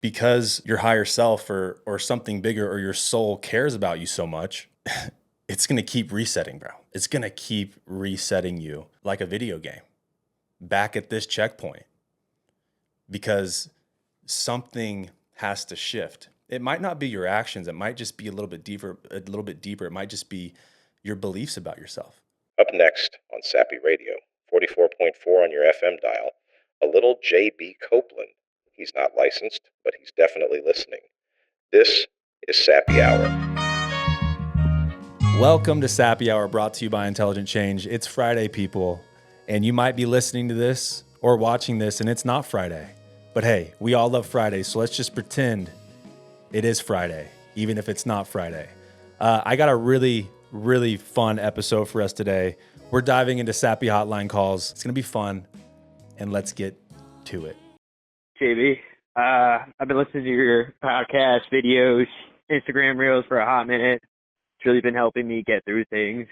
because your higher self or something bigger or your soul cares about you so much, it's going to keep resetting, bro. It's going to keep resetting you like a video game back at this checkpoint because something has to shift. It might not be your actions. It might just be a little bit deeper. It might just be your beliefs about yourself. Up next on Sappy Radio, 44.4 on your FM dial, a little JB Copeland. He's not licensed, but he's definitely listening. This is Sappy Hour. Welcome to Sappy Hour, brought to you by Intelligent Change. It's Friday, people, and you might be listening to this or watching this, and it's not Friday. But hey, we all love Fridays, so let's just pretend it is Friday, even if it's not Friday. I got a really fun episode for us today. We're diving into Sappy Hotline calls. It's going to be fun, and let's get to it. JB, I've been listening to your podcast, videos, Instagram reels for a hot minute. It's really been helping me get through things.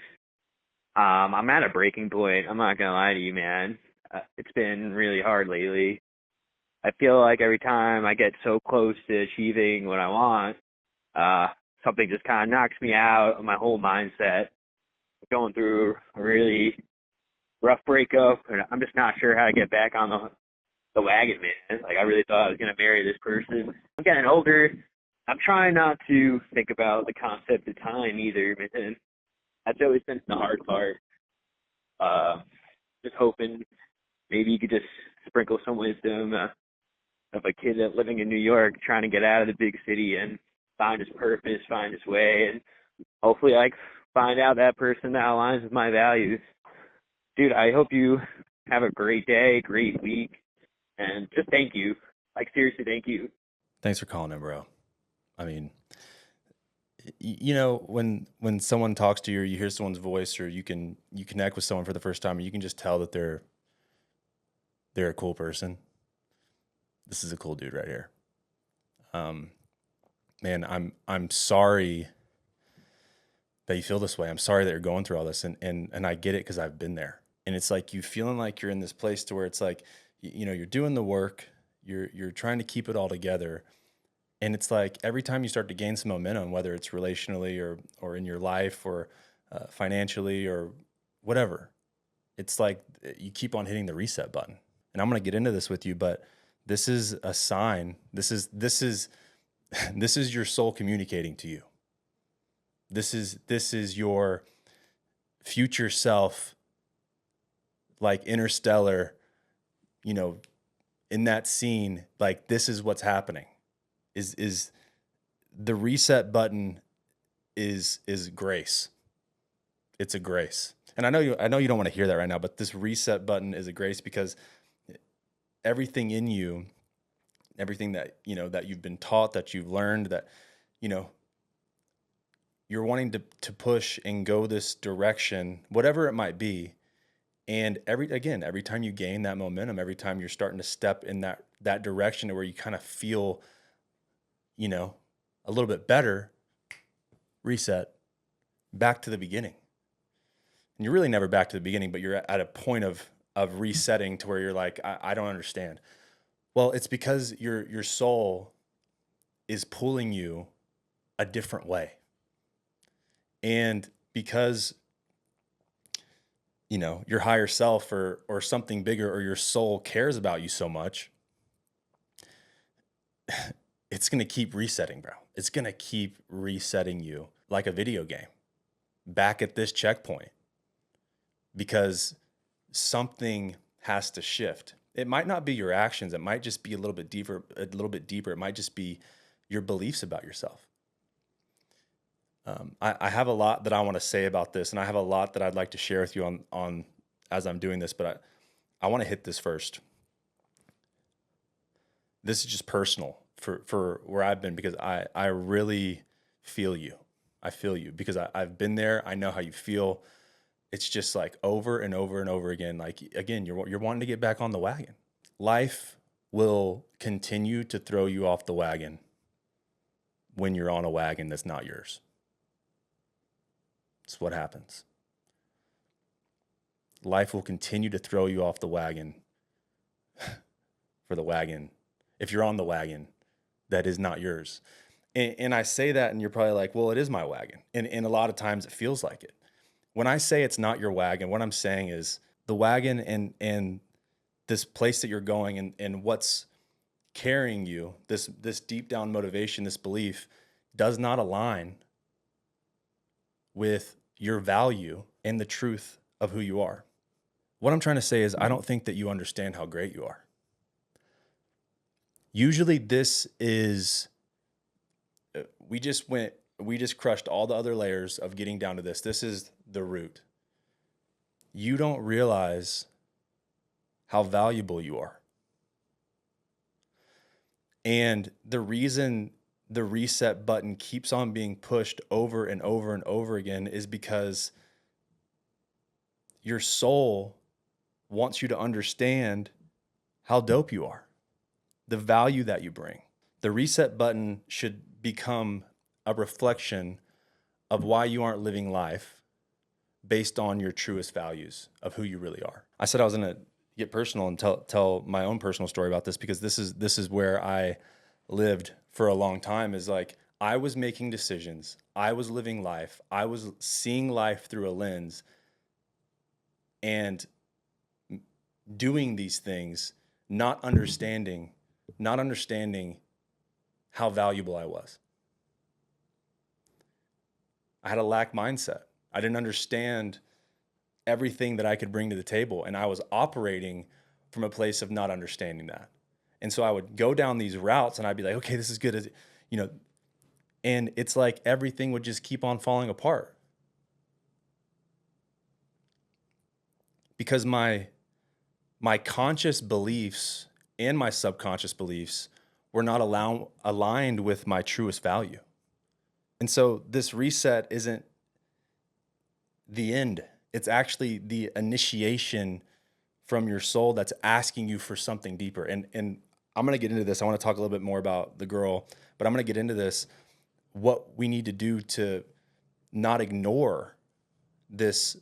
I'm at a breaking point. I'm not going to lie to you, man. It's been really hard lately. I feel like every time I get so close to achieving what I want, something just kind of knocks me out of my whole mindset. I'm going through a really rough breakup, and I'm just not sure how to get back on the wagon, man. Like, I really thought I was going to marry this person. I'm getting older. I'm trying not to think about the concept of time either, man. That's always been the hard part. Just hoping maybe you could just sprinkle some wisdom of a kid that living in New York trying to get out of the big city and find his purpose, find his way, and hopefully I find out that person that aligns with my values. Dude, I hope you have a great day, great week, and just thank you. Like, seriously, thank you. Thanks for calling in, bro. I mean, you know, when someone talks to you, or you hear someone's voice, or you connect with someone for the first time, and you can just tell that they're a cool person. This is a cool dude right here. Man, I'm sorry that you feel this way. I'm sorry that you're going through all this, and I get it because I've been there. And it's like you feeling like you're in this place to where it's like, you know, you're doing the work, you're trying to keep it all together. And it's like every time you start to gain some momentum, whether it's relationally or in your life or financially or whatever, it's like you keep on hitting the reset button. And I'm going to get into this with you, but this is a sign. This is this is your soul communicating to you. This is your future self, like Interstellar, you know, in that scene, like this is what's happening. Is the reset button is grace. It's a grace. And I know you don't want to hear that right now, but this reset button is a grace because everything in you, everything that, you know, that you've been taught, that you've learned, that, you know, you're wanting to push and go this direction, whatever it might be. And every time you gain that momentum, every time you're starting to step in that direction where you kind of feel, you know, a little bit better, reset, back to the beginning. And you're really never back to the beginning, but you're at a point of resetting to where you're like, I don't understand. Well, it's because your soul is pulling you a different way. And because, you know, your higher self or something bigger or your soul cares about you so much, it's going to keep resetting, bro. It's going to keep resetting you like a video game back at this checkpoint because something has to shift. It might not be your actions. It might just be a little bit deeper. It might just be your beliefs about yourself. I have a lot that I want to say about this, and I have a lot that I'd like to share with you on as I'm doing this, but I want to hit this first. This is just personal for where I've been because I really feel you. I feel you because I've been there. I know how you feel. It's just like over and over and over again. Like, again, you're wanting to get back on the wagon. Life will continue to throw you off the wagon when you're on a wagon that's not yours. It's what happens. Life will continue to throw you off the wagon for the wagon. If you're on the wagon that is not yours. And I say that, and you're probably like, well, it is my wagon. And a lot of times it feels like it. When I say it's not your wagon, what I'm saying is the wagon and this place that you're going and what's carrying you, this deep down motivation, this belief does not align with your value and the truth of who you are. What I'm trying to say is I don't think that you understand how great you are. Usually this is, we just crushed all the other layers of getting down to this. This is the root. You don't realize how valuable you are. And the reason the reset button keeps on being pushed over and over and over again is because your soul wants you to understand how dope you are, the value that you bring. The reset button should become a reflection of why you aren't living life based on your truest values of who you really are. I said I was going to get personal and tell my own personal story about this, because this is where I lived for a long time. Is like, I was making decisions, I was living life, I was seeing life through a lens and doing these things, not understanding how valuable I was. I had a lack mindset. I didn't understand everything that I could bring to the table, and I was operating from a place of not understanding that. And so I would go down these routes and I'd be like, okay, this is good, and it's like everything would just keep on falling apart. Because my conscious beliefs and my subconscious beliefs were not aligned with my truest value. And so this reset isn't the end. It's actually the initiation from your soul that's asking you for something deeper. And I'm going to get into this. I want to talk a little bit more about the girl, but I'm going to get into this, what we need to do to not ignore this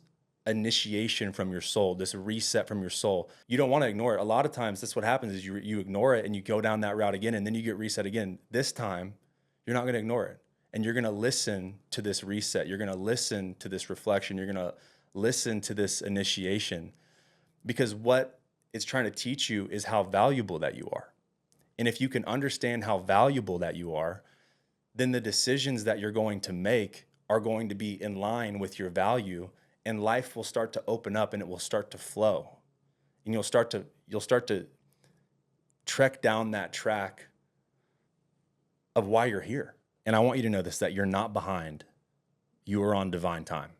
initiation from your soul, this reset from your soul. You don't want to ignore it. A lot of times that's what happens is you ignore it and you go down that route again, and then you get reset again. This time, you're not going to ignore it. And you're going to listen to this reset. You're going to listen to this reflection. You're going to listen to this initiation, because what it's trying to teach you is how valuable that you are. And if you can understand how valuable that you are, then the decisions that you're going to make are going to be in line with your value, and life will start to open up and it will start to flow. And you'll start to trek down that track of why you're here. And I want you to know this, that you're not behind. You are on divine time.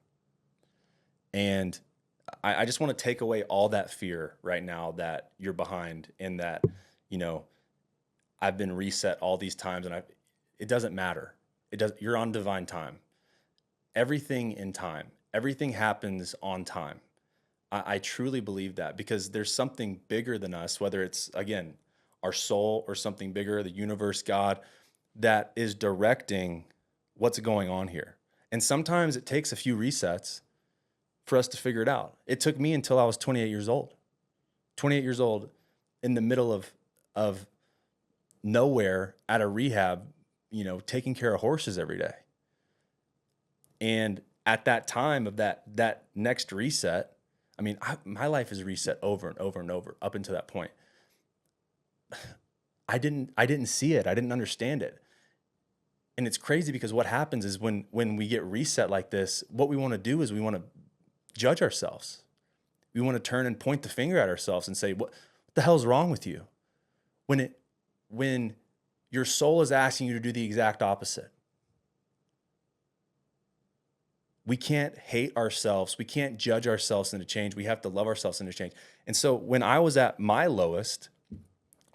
And I just want to take away all that fear right now that you're behind, and that, I've been reset all these times and it doesn't matter. You're on divine time. Everything in time. Everything happens on time. I truly believe that, because there's something bigger than us, whether it's, again, our soul or something bigger, the universe, God, that is directing what's going on here. And sometimes it takes a few resets for us to figure it out. It took me until I was 28 years old. 28 years old, in the middle of nowhere, at a rehab, taking care of horses every day. And at that time of that next reset, my life is reset over and over and over up until that point. I didn't see it. I didn't understand it. And it's crazy, because what happens is when we get reset like this, what we want to do is we want to judge ourselves. We want to turn and point the finger at ourselves and say, what the hell's wrong with you? When your soul is asking you to do the exact opposite. We can't hate ourselves. We can't judge ourselves into change. We have to love ourselves into change. And so when I was at my lowest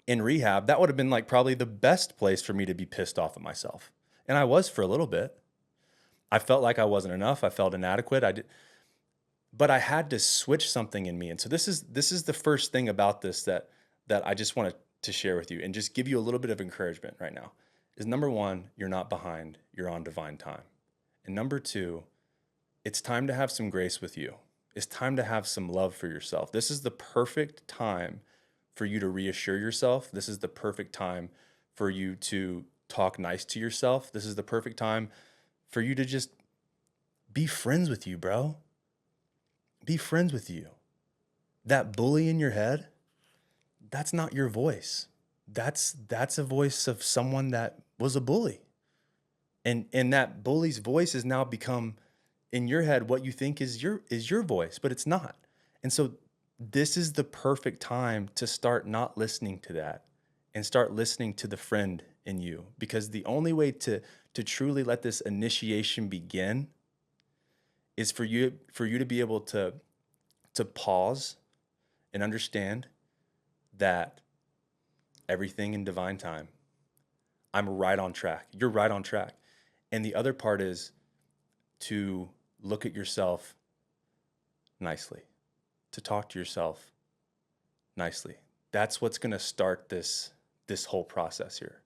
in rehab, that would have been like probably the best place for me to be pissed off at myself. And I was for a little bit. I felt like I wasn't enough. I felt inadequate. But I had to switch something in me. And so this is the first thing about this that I just wanted to share with you and just give you a little bit of encouragement right now. Is number one, you're not behind. You're on divine time. And number two, it's time to have some grace with you. It's time to have some love for yourself. This is the perfect time for you to reassure yourself. This is the perfect time for you to talk nice to yourself. This is the perfect time for you to just be friends with you, bro. Be friends with you. That bully in your head, that's not your voice. That's a voice of someone that was a bully. And that bully's voice has now become in your head what you think is your voice, but it's not. And so this is the perfect time to start not listening to that and start listening to the friend in you, because the only way to truly let this initiation begin is for you to be able to pause and understand that everything in divine time, I'm right on track. You're right on track. And the other part is to look at yourself nicely, to talk to yourself nicely. That's what's going to start this whole process here.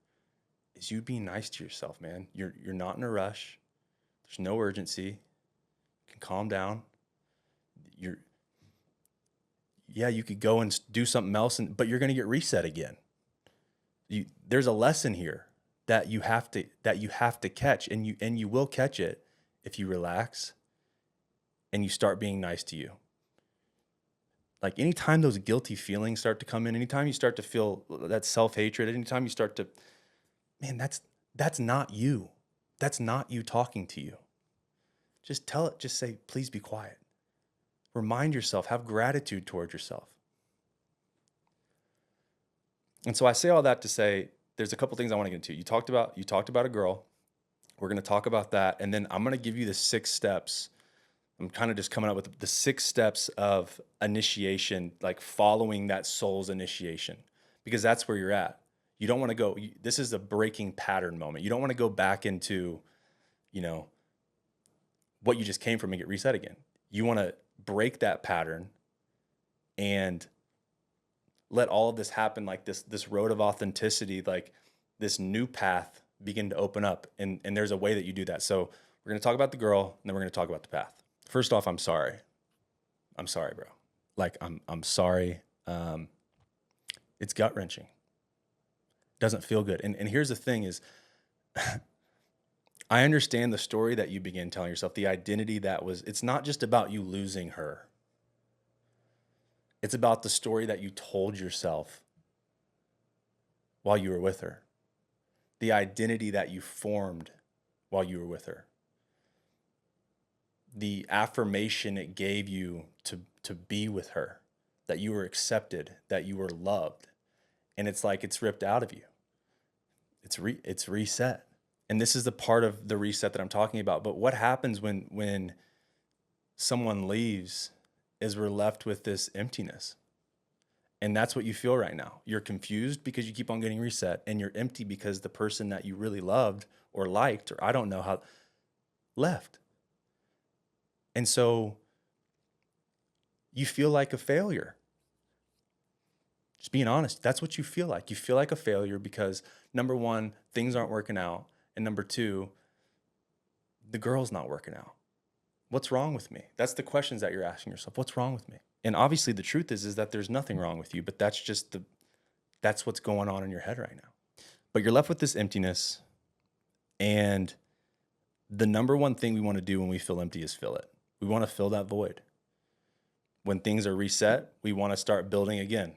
Is you being nice to yourself, man. You're not in a rush. There's no urgency. You can calm down. You could go and do something else, but you're going to get reset again. There's a lesson here that you have to catch, and you will catch it if you relax and you start being nice to you. Like anytime those guilty feelings start to come in, anytime you start to feel that self-hatred, anytime you start to, man, that's not you. That's not you talking to you. Just tell it, just say, please be quiet. Remind yourself, have gratitude towards yourself. And so I say all that to say, there's a couple things I want to get into. You talked about a girl. We're going to talk about that. And then I'm going to give you the 6 steps. I'm kind of just coming up with the 6 steps of initiation, like following that soul's initiation, because that's where you're at. You don't want to go, this is a breaking pattern moment. You don't want to go back into, what you just came from and get reset again. You want to break that pattern and let all of this happen, like this road of authenticity, like this new path begin to open up. And there's a way that you do that. So we're going to talk about the girl, and then we're going to talk about the path. First off, I'm sorry. I'm sorry, bro. Like, I'm sorry. It's gut wrenching. Doesn't feel good. And here's the thing is, I understand the story that you began telling yourself, the identity it's not just about you losing her. It's about the story that you told yourself while you were with her. The identity that you formed while you were with her. The affirmation it gave you to be with her, that you were accepted, that you were loved. And it's like it's ripped out of you. It's reset. And this is the part of the reset that I'm talking about. But what happens when someone leaves is we're left with this emptiness. And that's what you feel right now. You're confused because you keep on getting reset, and you're empty because the person that you really loved or liked, or I don't know how, left. And so you feel like a failure. Just being honest, that's what you feel like. You feel like a failure because, number one, things aren't working out. And number two, the girl's not working out. What's wrong with me? That's the questions that you're asking yourself. What's wrong with me? And obviously the truth is that there's nothing wrong with you, but that's what's going on in your head right now. But you're left with this emptiness. And the number one thing we want to do when we feel empty is fill it. We want to fill that void. When things are reset, we want to start building again.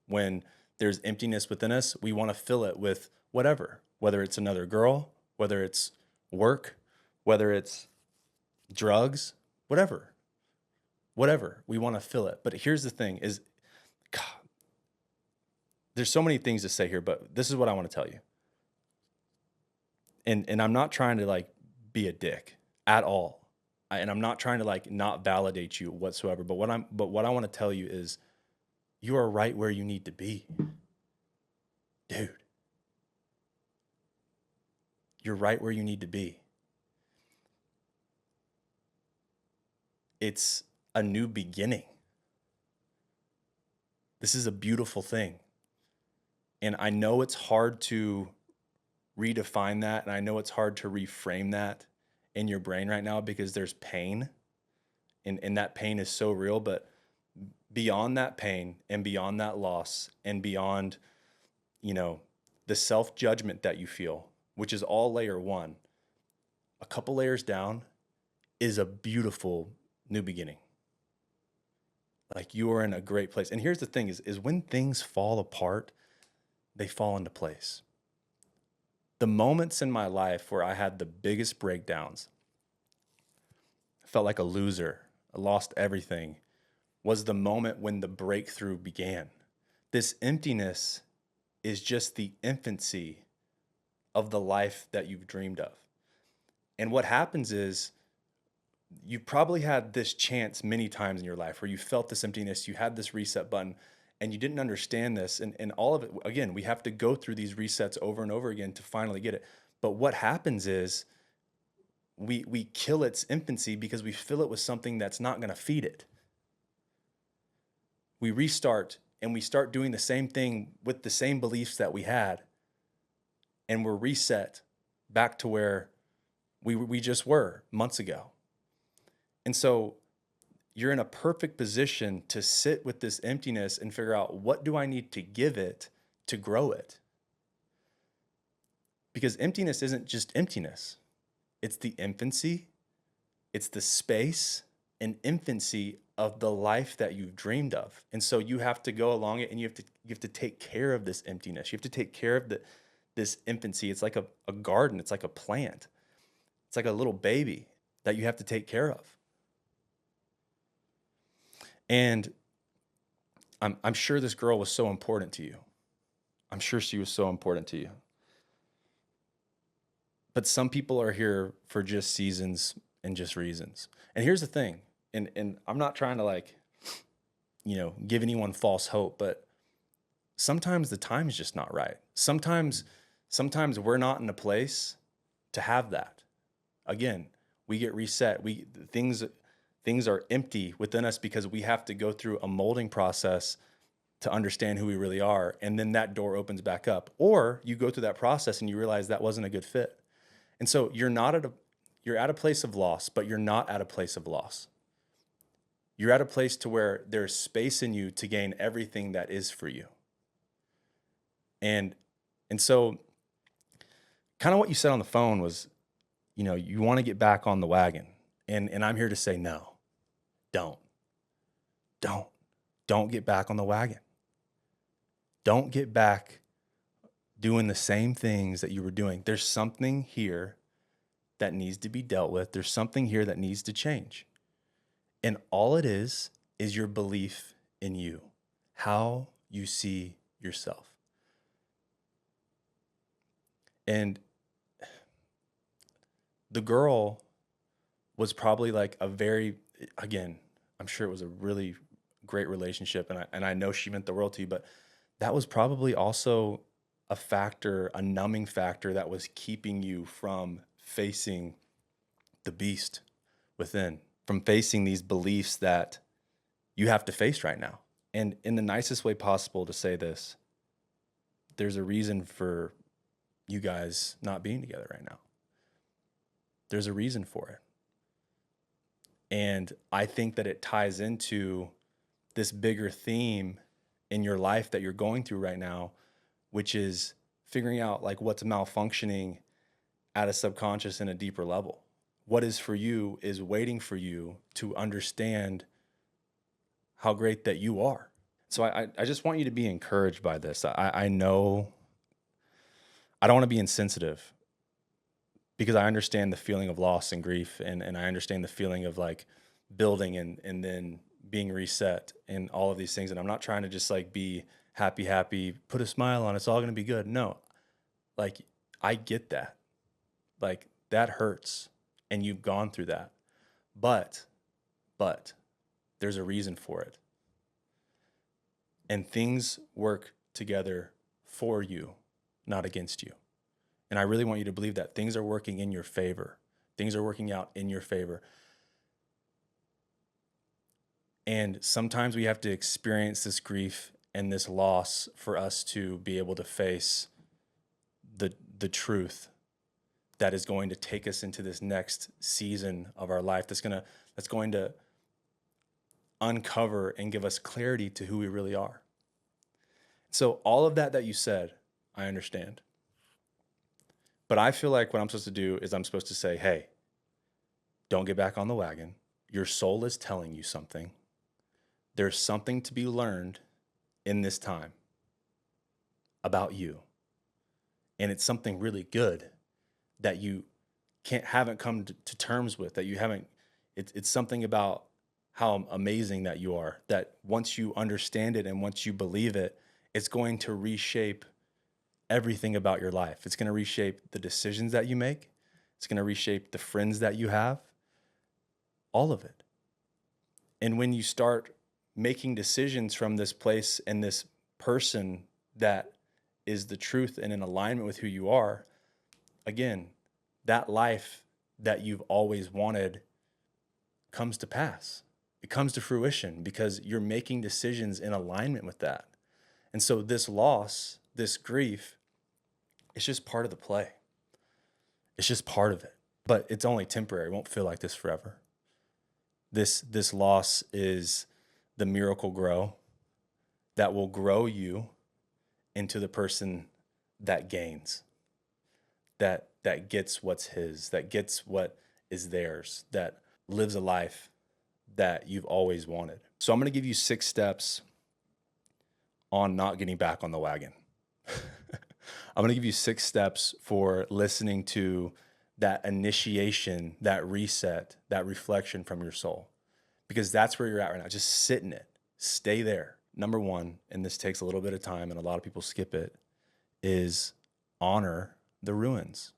When there's emptiness within us, we want to fill it with whatever, whether it's another girl, whether it's work, whether it's drugs, whatever, we want to fill it. But here's the thing is, God, there's so many things to say here, but this is what I want to tell you. And I'm not trying to like be a dick at all. And I'm not trying to like not validate you whatsoever. But what I want to tell you is you are right where you need to be. Dude. You're right where you need to be. It's a new beginning. This is a beautiful thing. And I know it's hard to redefine that. And I know it's hard to reframe that in your brain right now because there's pain. And that pain is so real. But beyond that pain and beyond that loss and beyond, the self-judgment that you feel, which is all layer one, a couple layers down is a beautiful new beginning. Like you are in a great place. And here's the thing is when things fall apart, they fall into place. The moments in my life where I had the biggest breakdowns, I felt like a loser, I lost everything, was the moment when the breakthrough began. This emptiness is just the infancy of the life that you've dreamed of. And what happens is you probably had this chance many times in your life where you felt this emptiness, you had this reset button, and you didn't understand this. And all of it, again, we have to go through these resets over and over again to finally get it. But what happens is we kill its infancy because we fill it with something that's not going to feed it. We restart and we start doing the same thing with the same beliefs that we had, and we're reset back to where we just were months ago. And so you're in a perfect position to sit with this emptiness and figure out, what do I need to give it to grow it? Because emptiness isn't just emptiness. It's the infancy, it's the space and infancy of the life that you've dreamed of. And so you have to go along it, and you have to take care of this emptiness. You have to take care of this infancy. It's like a garden, it's like a plant. It's like a little baby that you have to take care of. And I'm sure this girl was so important to you. I'm sure she was so important to you. But some people are here for just seasons and just reasons. And here's the thing, and I'm not trying to give anyone false hope, but sometimes the time is just not right. Sometimes we're not in a place to have that. Again, we get reset. Things are empty within us because we have to go through a molding process to understand who we really are. And then that door opens back up. Or you go through that process and you realize that wasn't a good fit. And so you're at a place of loss, but you're not at a place of loss. You're at a place to where there's space in you to gain everything that is for you. And so kind of what you said on the phone was, you want to get back on the wagon. And I'm here to say, no, don't get back on the wagon. Don't get back doing the same things that you were doing. There's something here that needs to be dealt with. There's something here that needs to change. And all it is your belief in you, how you see yourself. And the girl was probably like again, I'm sure it was a really great relationship, and I know she meant the world to you, but that was probably also a factor, a numbing factor that was keeping you from facing the beast within, from facing these beliefs that you have to face right now. And in the nicest way possible to say this, there's a reason for you guys not being together right now. There's a reason for it. And I think that it ties into this bigger theme in your life that you're going through right now, which is figuring out what's malfunctioning at a subconscious and a deeper level. What is for you is waiting for you to understand how great that you are. So I just want you to be encouraged by this. I know I don't want to be insensitive, because I understand the feeling of loss and grief, and I understand the feeling of building and then being reset and all of these things. And I'm not trying to just be happy, put a smile on, it's all going to be good. No, I get that. That hurts, and you've gone through that. But there's a reason for it. And things work together for you, not against you. And I really want you to believe that things are working in your favor. Things are working out in your favor. And sometimes we have to experience this grief and this loss for us to be able to face the truth that is going to take us into this next season of our life, that's going to uncover and give us clarity to who we really are. So all of that you said, I understand. But I feel like what I'm supposed to do is I'm supposed to say, hey, don't get back on the wagon. Your soul is telling you something. There's something to be learned in this time about you. And it's something really good that you haven't come to terms with, that you haven't, it's something about how amazing that you are, that once you understand it and once you believe it, it's going to reshape everything about your life. It's going to reshape the decisions that you make. It's going to reshape the friends that you have, all of it. And when you start making decisions from this place and this person that is the truth and in alignment with who you are, again, that life that you've always wanted comes to pass. It comes to fruition because you're making decisions in alignment with that. And so this loss, this grief, it's just part of the play. It's just part of it. But it's only temporary. It won't feel like this forever. This loss is the miracle grow that will grow you into the person that gains, that gets what's his, that gets what is theirs, that lives a life that you've always wanted. So I'm going to give you 6 steps on not getting back on the wagon. I'm going to give you 6 steps for listening to that initiation, that reset, that reflection from your soul, because that's where you're at right now. Just sit in it, stay there. Number 1, and this takes a little bit of time and a lot of people skip it, is honor the ruins.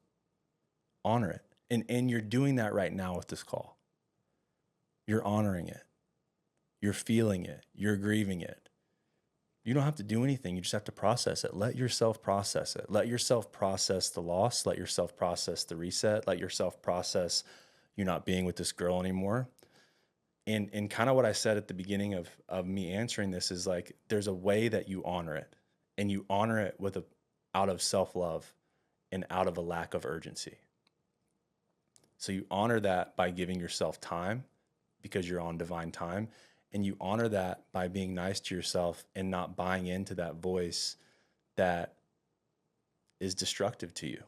Honor it. And you're doing that right now with this call. You're honoring it. You're feeling it. You're grieving it. You don't have to do anything. You just have to process it. Let yourself process it. Let yourself process the loss. Let yourself process the reset. Let yourself process you not being with this girl anymore. And kind of what I said at the beginning of me answering this is like, there's a way that you honor it, and you honor it out of self-love and out of a lack of urgency. So you honor that by giving yourself time because you're on divine time. And you honor that by being nice to yourself and not buying into that voice that is destructive to you.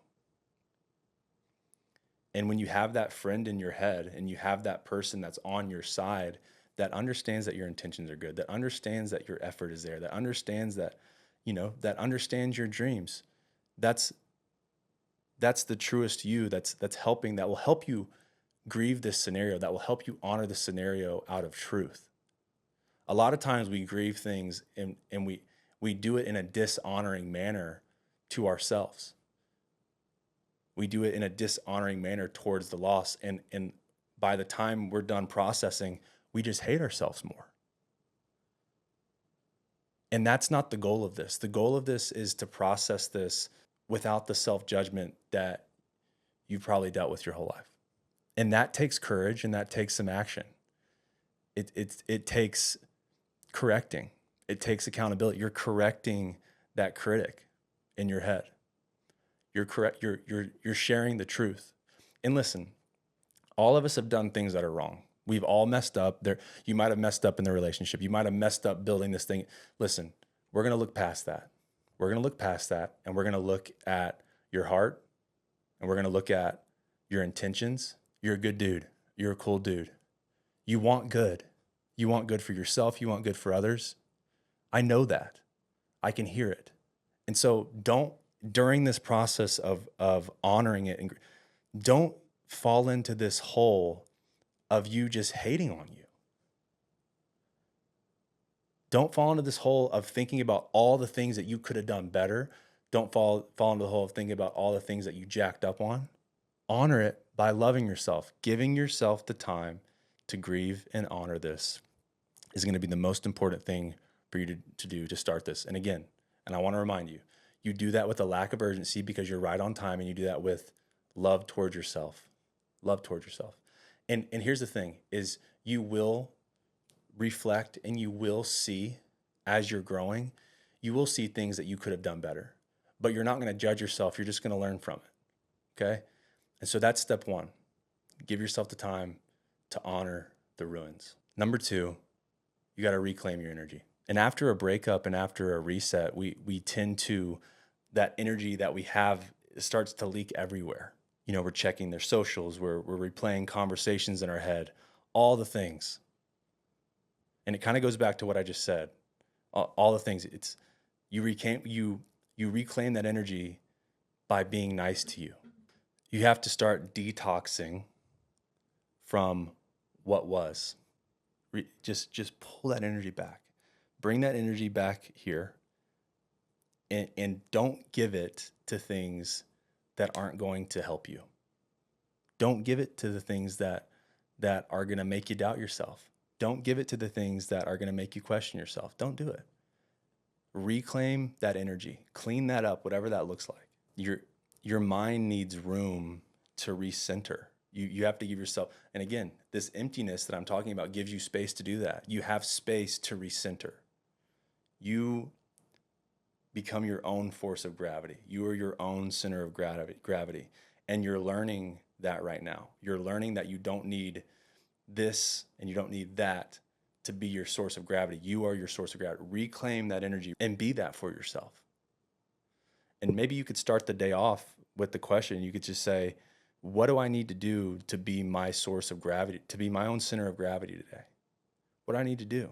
And when you have that friend in your head and you have that person that's on your side that understands that your intentions are good, that understands that your effort is there, that understands that, that understands your dreams, that's the truest you, that's helping, that will help you grieve this scenario, that will help you honor the scenario out of truth. A lot of times we grieve things and we do it in a dishonoring manner to ourselves. We do it in a dishonoring manner towards the loss. And by the time we're done processing, we just hate ourselves more. And that's not the goal of this. The goal of this is to process this without the self-judgment that you've probably dealt with your whole life. And that takes courage and that takes some action. It takes correcting. It takes accountability. You're correcting that critic in your head. You're sharing the truth. And listen, all of us have done things that are wrong. We've all messed up. You might have messed up in the relationship. You might have messed up building this thing. Listen, we're going to look past that. We're going to look past that, and we're going to look at your heart, and we're going to look at your intentions. You're a good dude. You're a cool dude. You want good. You want good for yourself. You want good for others. I know that. I can hear it. And so during this process of honoring it, and don't fall into this hole of you just hating on you. Don't fall into this hole of thinking about all the things that you could have done better. Don't fall into the hole of thinking about all the things that you jacked up on. Honor it by loving yourself. Giving yourself the time to grieve and honor this is going to be the most important thing for you to do to start this. And again, and I want to remind you, you do that with a lack of urgency because you're right on time, and you do that with love towards yourself. Love towards yourself. And here's the thing is you will reflect and you will see as you're growing, you will see things that you could have done better, but you're not going to judge yourself. You're just going to learn from it. Okay. And so that's step 1. Give yourself the time to honor the ruins. Number 2, you got to reclaim your energy. And after a breakup and after a reset, we tend to that energy that we have starts to leak everywhere. You know, we're checking their socials, we're replaying conversations in our head, all the things. And it kind of goes back to what I just said. All the things. It's you reclaim that energy by being nice to you. You have to start detoxing from what was. Just pull that energy back. Bring that energy back here, and don't give it to things that aren't going to help you. Don't give it to the things that are going to make you doubt yourself. Don't give it to the things that are going to make you question yourself. Don't do it. Reclaim that energy. Clean that up, whatever that looks like. Your mind needs room to recenter. You have to give yourself, and again, this emptiness that I'm talking about gives you space to do that. You have space to recenter. You become your own force of gravity. You are your own center of gravity. And you're learning that right now. You're learning that you don't need this and you don't need that to be your source of gravity. You are your source of gravity. Reclaim that energy and be that for yourself. And maybe you could start the day off with the question. You could just say, what do I need to do to be my source of gravity, to be my own center of gravity today? What do I need to do?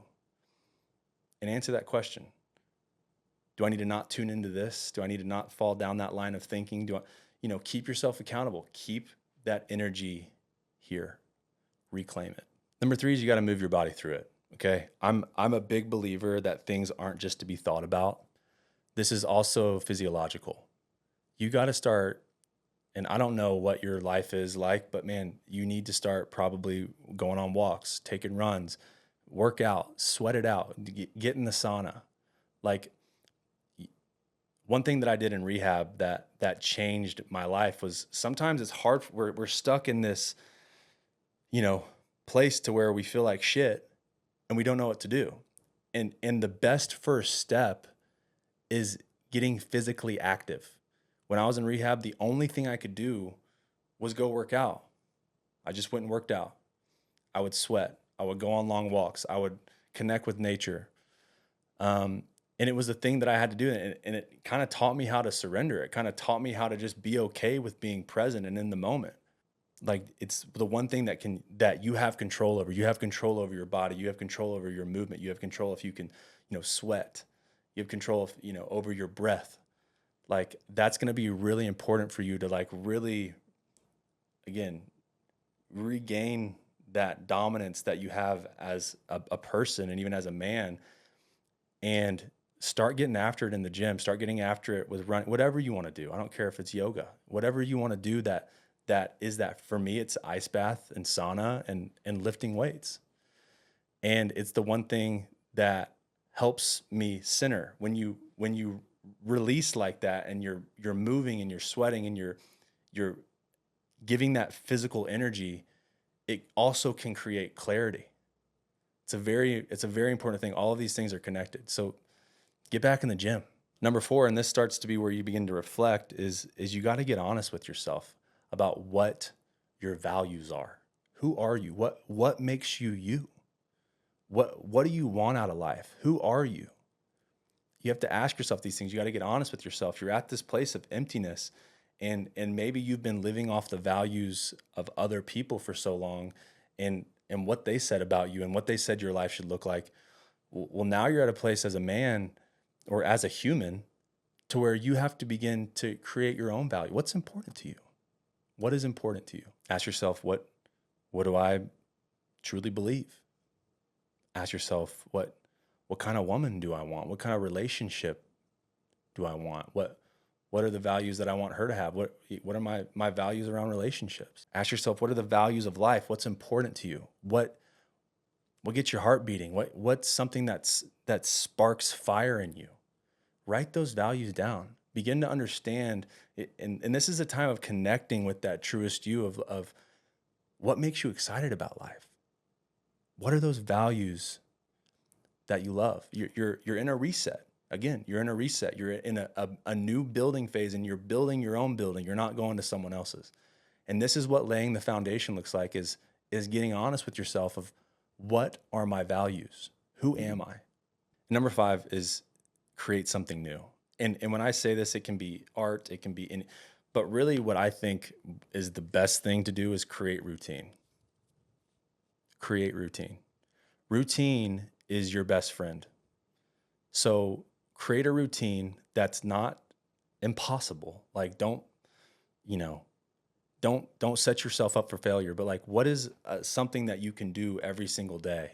And answer that question. Do I need to not tune into this? Do I need to not fall down that line of thinking? Do I, keep yourself accountable. Keep that energy here. Reclaim it. Number 3 is you got to move your body through it. Okay. I'm a big believer that things aren't just to be thought about. This is also physiological. You got to start, and I don't know what your life is like, but man, you need to start probably going on walks, taking runs, work out, sweat it out, get in the sauna. Like, one thing that I did in rehab that changed my life was sometimes it's hard. We're stuck in this, place to where we feel like shit and we don't know what to do. And the best first step is getting physically active. When I was in rehab, the only thing I could do was go work out. I just went and worked out. I would sweat. I would go on long walks. I would connect with nature. And it was the thing that I had to do. And it kind of taught me how to surrender. It kind of taught me how to just be okay with being present and in the moment. Like, it's the one thing that you have control over. You have control over your body. You have control over your movement. You have control if you can, sweat. You have control of, over your breath. Like, that's going to be really important for you to really, again, regain that dominance that you have as a person and even as a man, and start getting after it in the gym. Start getting after it with running, whatever you want to do. I don't care if it's yoga, whatever you want to do that for me, it's ice bath and sauna and lifting weights. And it's the one thing that helps me center. When you release like that and you're moving and you're sweating and you're giving that physical energy, it also can create clarity. It's a very important thing. All of these things are connected. So get back in the gym. Number 4, and this starts to be where you begin to reflect, is you got to get honest with yourself about what your values are. Who are you? What makes you you? What do you want out of life? Who are you? You have to ask yourself these things. You got to get honest with yourself. You're at this place of emptiness, and maybe you've been living off the values of other people for so long, and what they said about you and what they said your life should look like. Well, now you're at a place as a man or as a human to where you have to begin to create your own value. What's important to you? What is important to you? Ask yourself, what do I truly believe? Ask yourself, what kind of woman do I want? What kind of relationship do I want? What are the values that I want her to have? What are my values around relationships? Ask yourself, what are the values of life? What's important to you? What gets your heart beating? What's something that sparks fire in you? Write those values down. Begin to understand it, and this is a time of connecting with that truest you of what makes you excited about life. What are those values that you love? You're in a reset. Again, you're in a reset. You're in a new building phase, and you're building your own building. You're not going to someone else's. And this is what laying the foundation looks like, is getting honest with yourself of, what are my values? Who am I? Number 5 is create something new. And when I say this, it can be art, it can be in, but really what I think is the best thing to do is create routine. Create routine. Routine is your best friend. So create a routine that's not impossible. Like you know, don't set yourself up for failure, but like what is something that you can do every single day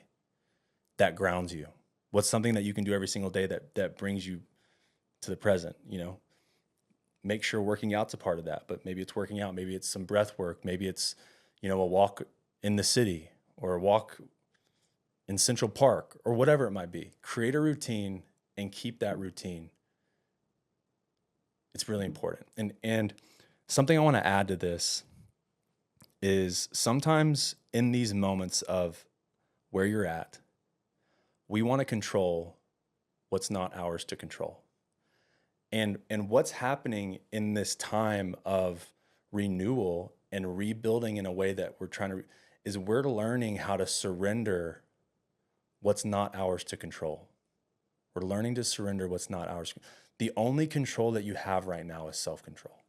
that grounds you? What's something that you can do every single day that brings you to the present, Make sure working out's a part of that, but maybe it's working out, maybe it's some breath work, maybe it's, a walk in the city or a walk in Central Park or whatever it might be. Create a routine and keep that routine. It's really important. And something I want to add to this is sometimes in these moments of where you're at, we want to control what's not ours to control. And what's happening in this time of renewal and rebuilding in a way that we're trying to is we're learning how to surrender what's not ours to control. We're learning to surrender what's not ours. The only control that you have right now is self-control.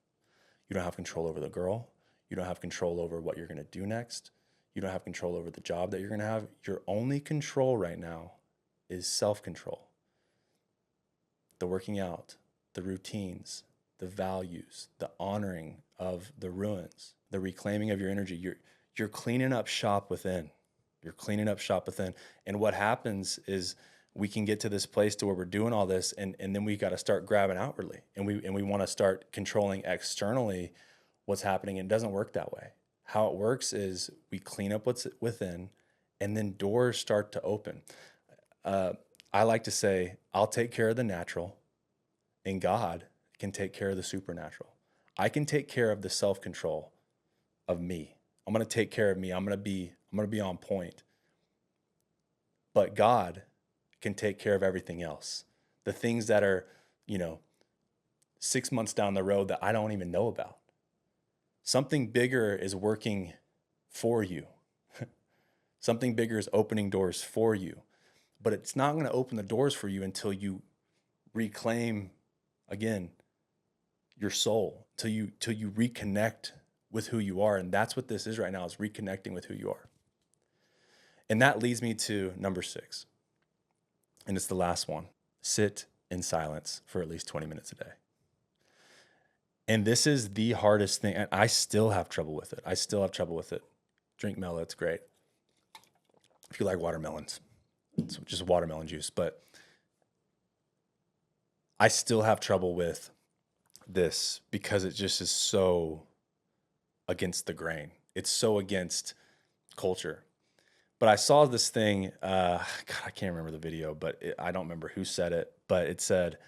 You don't have control over the girl. You don't have control over what you're going to do next. You don't have control over the job that you're going to have. Your only control right now is self-control. The working out, the routines, the values, the honoring of the ruins, the reclaiming of your energy. You're cleaning up shop within. You're cleaning up shop within. And what happens is we can get to this place to where we're doing all this and then we got to start grabbing outwardly and we want to start controlling externally what's happening. And it doesn't work that way. How it works is we clean up what's within and then doors start to open. I like to say, I'll take care of the natural and God can take care of the supernatural. I can take care of the self-control of me. I'm going to take care of me. I'm going to be on point. But God can take care of everything else. The things that are, 6 months down the road that I don't even know about. Something bigger is working for you. Something bigger is opening doors for you. But it's not going to open the doors for you until you reclaim, again, your soul, till you reconnect with who you are. And that's what this is right now, is reconnecting with who you are. And that leads me to number 6. And it's the last one. Sit in silence for at least 20 minutes a day. And this is the hardest thing. And I still have trouble with it. Drink Mellow, it's great. If you like watermelons, it's just watermelon juice. But I still have trouble with this because it just is so against the grain. It's so against culture. But I saw this thing, God, I can't remember the video, but I don't remember who said it, but it said,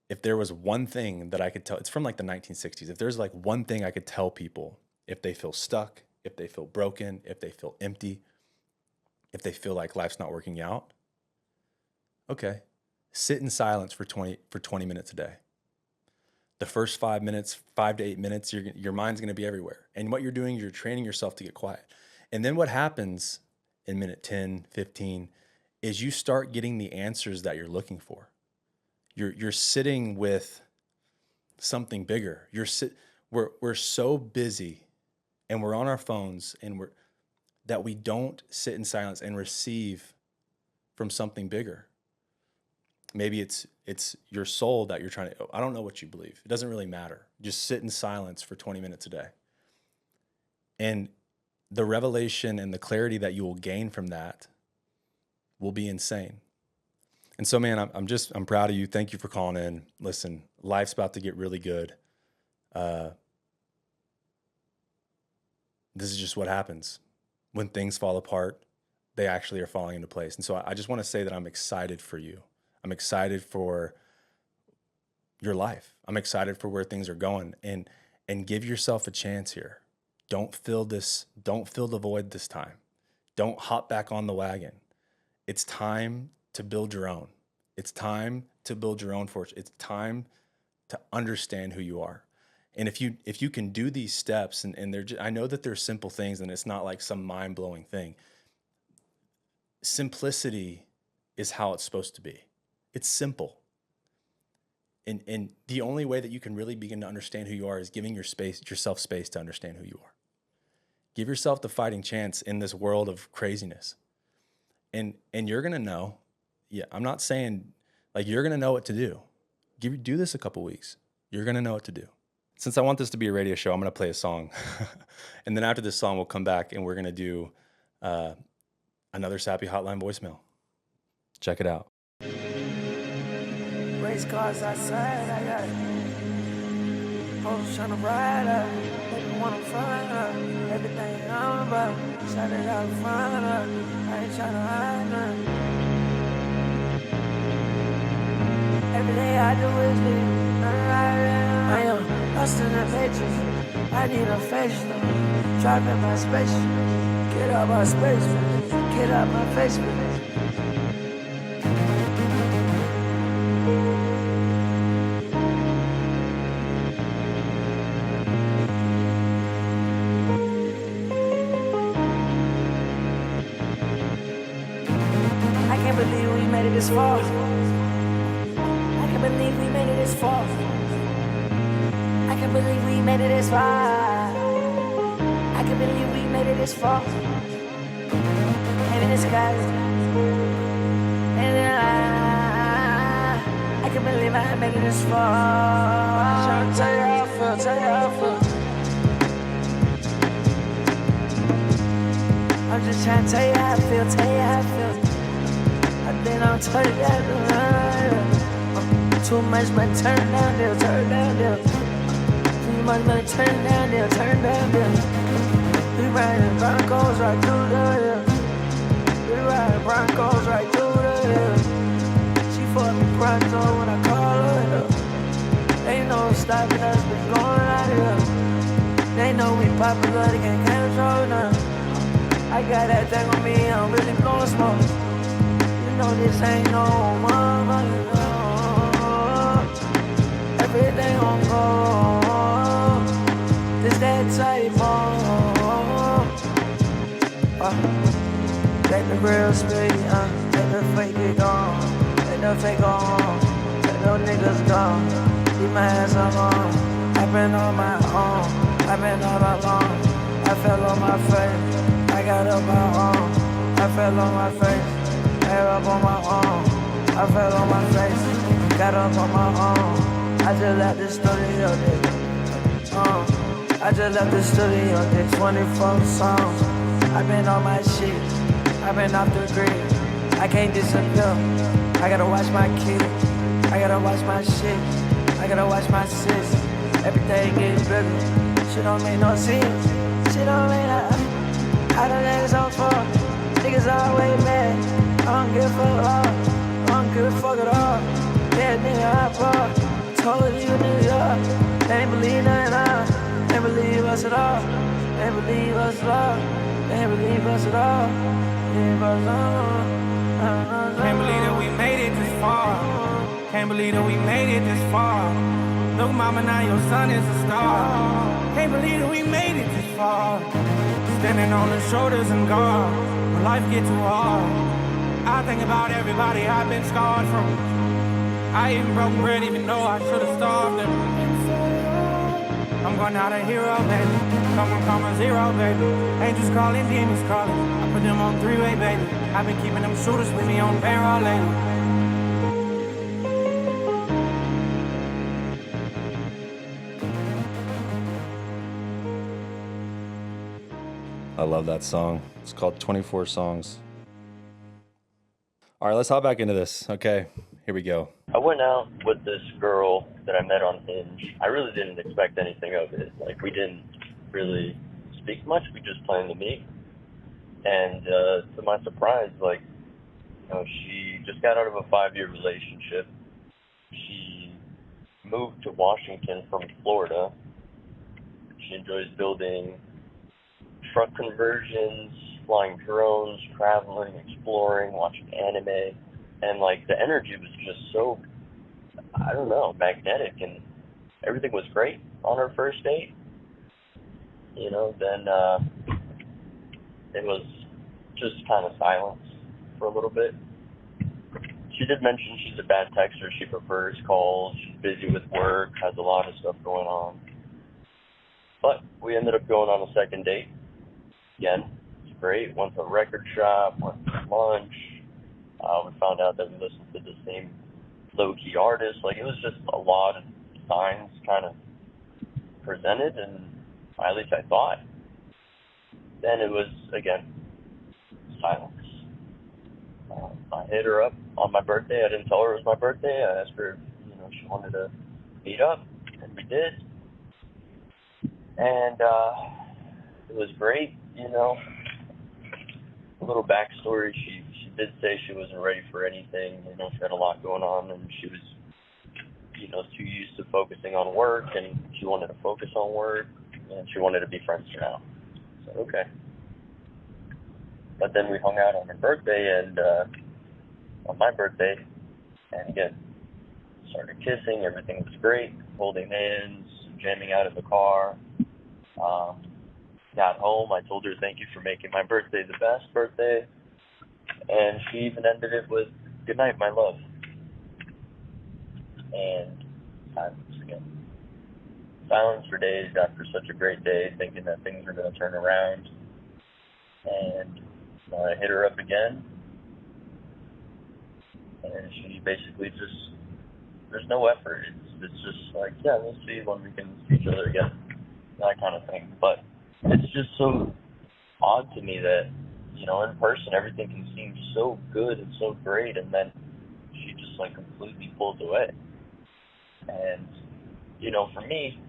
if there was one thing that I could tell, it's from like the 1960s. If there's like one thing I could tell people, if they feel stuck, if they feel broken, if they feel empty, if they feel like life's not working out, okay, sit in silence for 20 minutes a day. The first 5 to 8 minutes, your mind's going to be everywhere. And what you're doing, you're training yourself to get quiet. And then what happens in minute 10, 15, is you start getting the answers that you're looking for. You're sitting with something bigger. We're so busy and we're on our phones and that we don't sit in silence and receive from something bigger. Maybe it's your soul that you're trying to, I don't know what you believe. It doesn't really matter. Just sit in silence for 20 minutes a day. And the revelation and the clarity that you will gain from that will be insane. And so, man, I'm proud of you. Thank you for calling in. Listen, life's about to get really good. This is just what happens. When things fall apart, they actually are falling into place. And so I just want to say that I'm excited for you. I'm excited for your life. I'm excited for where things are going, and give yourself a chance here. Don't fill the void this time. Don't hop back on the wagon. It's time to build your own. It's time to build your own fortune. It's time to understand who you are. And if you can do these steps, and I know that they're simple things and it's not like some mind-blowing thing. Simplicity is how it's supposed to be. It's simple. And the only way that you can really begin to understand who you are is giving yourself space to understand who you are. Give yourself the fighting chance in this world of craziness. And you're going to know, yeah, I'm not saying like you're going to know what to do. Do this a couple weeks. You're going to know what to do. Since I want this to be a radio show, I'm going to play a song. And then after this song, we'll come back and we're going to do another Sappy Hotline voicemail. Check it out. Race cars outside, I got hoes tryna ride up, baby wanna find her, everything I'm about, shout it out in front of her, I ain't tryna hide nothing. Every day I do is live, I am lost in the matrix, I need a facelift, driving my spaceship, get out my space, get out my face, I can't believe we made it this far. I can't believe we made it this far. I can't believe we made it this far. I can't believe we made it this far. Maybe the skies. And I can't believe I made it this far. Trying to tell you how I feel, tell you how I feel. I'm just trying to tell you how I feel, tell you how I feel. Then I'll turn it down. Too much money, turn down, deal, turn down, deal. Too much money, turn down, deal, turn down, deal. We riding Broncos right through the hill. We riding Broncos right through the hill. She fought me pronto when I call her up. Ain't no stopping us, we going out here. They know we popular, they can't control none. I got that thing on me, I'm really blowing smoke. No, this ain't no mama, you know. Everything on go. This that type let the real speak, let the fake get gone. Let the fake go on. Let those niggas go. Leave my ass alone. I've been on my own. I've been all alone. I fell on my face. I got up my own. I fell on my face. Up on my own, I fell on my face, got up on my own. I just left the studio, I just left the studio, did 24 songs. I've been on my shit, I've been off the grid. I can't disappear, I gotta watch my kids, I gotta watch my shit, I gotta watch my sis. Everything getting bigger, shit don't make no sense, shit don't make no. I done had this on for, niggas always mad. I don't give a fuck at all. I don't give a fuck at all. Yeah, nigga, I brought. Told you nigga, they ain't believe nothing at all. They ain't believe us at all. They ain't believe us at all. They ain't believe us at all. Can't believe that we made it this far. Can't believe that we made it this far. Look, mama, now your son is a star. Can't believe that we made it this far. Standing on the shoulders and guard when life gets too hard. I think about everybody I've been scarred from. I even broke bread even though I should have starved them. I'm going out a hero, baby. Someone call my zero, baby. Angels calling, demons calling. I put them on three-way, baby. I've been keeping them shooters with me on payroll lately. I love that song. It's called 24 Songs. All right, let's hop back into this. Okay, here we go. I went out with this girl that I met on Hinge. I really didn't expect anything of it. Like, we didn't really speak much. We just planned to meet. And to my surprise, like, you know, she just got out of a 5-year relationship. She moved to Washington from Florida. She enjoys building truck conversions, flying drones, traveling, exploring, watching anime, and like the energy was just so, I don't know, magnetic, and everything was great on our first date. You know, then it was just kind of silence for a little bit. She did mention she's a bad texter. She prefers calls. She's busy with work, has a lot of stuff going on. But we ended up going on a second date. Again, it's great. Went to a record shop, went to lunch. We found out that we listened to the same low-key artist. Like, it was just a lot of signs kind of presented, and at least I thought. Then it was, again, silence. I hit her up on my birthday. I didn't tell her it was my birthday. I asked her if she wanted to meet up, and we did. And it was great, A little backstory, she did say she wasn't ready for anything. She had a lot going on, and she was, too used to focusing on work, and she wanted to focus on work, and she wanted to be friends now. So, okay. But then we hung out on her birthday, and on my birthday, and again, started kissing. Everything was great, holding hands, jamming out in the car. Got home, I told her thank you for making my birthday the best birthday, and she even ended it with, good night, my love. And silence for days after such a great day, thinking that things were going to turn around. And I hit her up again, and she basically just, there's no effort. It's just like, yeah, we'll see when we can see each other again, that kind of thing. But it's just so odd to me that, in person everything can seem so good and so great, and then she just completely pulls away. And, for me,